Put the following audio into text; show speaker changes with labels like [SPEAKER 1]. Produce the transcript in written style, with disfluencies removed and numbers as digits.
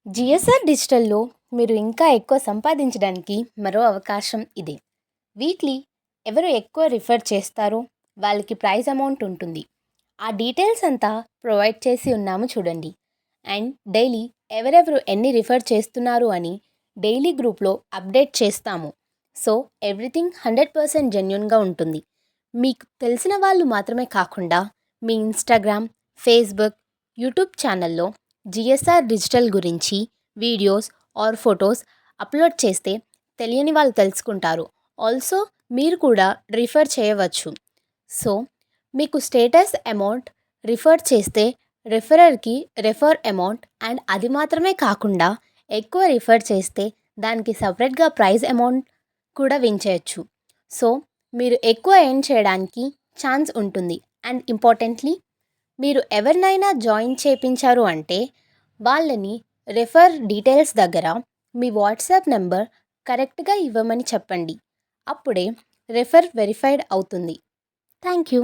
[SPEAKER 1] GSR డిజిటల్‌లో మీరు ఇంకా ఎక్కువ సంపాదించడానికి మరో అవకాశం ఇదే. వీక్లీ ఎవరు ఎక్కువ రిఫర్ చేస్తారో వాళ్ళకి ప్రైజ్ అమౌంట్ ఉంటుంది. ఆ డీటెయిల్స్ అంతా ప్రొవైడ్ చేసి ఉన్నాము చూడండి. అండ్ డైలీ ఎవరెవరు ఎన్ని రిఫర్ చేస్తున్నారు అని డైలీ గ్రూప్‌లో అప్డేట్ చేస్తాము. సో ఎవ్రీథింగ్ 100% జెన్యూన్‌గా ఉంటుంది. మీకు తెలిసిన వాళ్ళు మాత్రమే కాకుండా మీ ఇన్‌స్టాగ్రామ్, ఫేస్‌బుక్, యూట్యూబ్ ఛానల్‌లో జిఎస్ఆర్ డిజిటల్ గురించి వీడియోస్ ఆర్ ఫొటోస్ అప్లోడ్ చేస్తే తెలియని వాళ్ళు తెలుసుకుంటారు. ఆల్సో మీరు కూడా రిఫర్ చేయవచ్చు. సో మీకు స్టేటస్ అమౌంట్ రిఫర్ చేస్తే రిఫరర్కి రెఫర్ అమౌంట్ అండ్ అది మాత్రమే కాకుండా ఎక్కువ రిఫర్ చేస్తే దానికి సపరేట్గా ప్రైజ్ అమౌంట్ కూడా విన్ చేయొచ్చు. సో మీరు ఎక్కువ ఎర్న్ చేయడానికి ఛాన్స్ ఉంటుంది. అండ్ ఇంపార్టెంట్లీ మీరు ఎవరినైనా జాయిన్ చేయించారు అంటే వాళ్ళని రెఫర్ డీటెయిల్స్ దగ్గర మీ వాట్సాప్ నెంబర్ కరెక్ట్గా ఇవ్వమని చెప్పండి. అప్పుడే రెఫర్ వెరిఫైడ్ అవుతుంది. Thank you.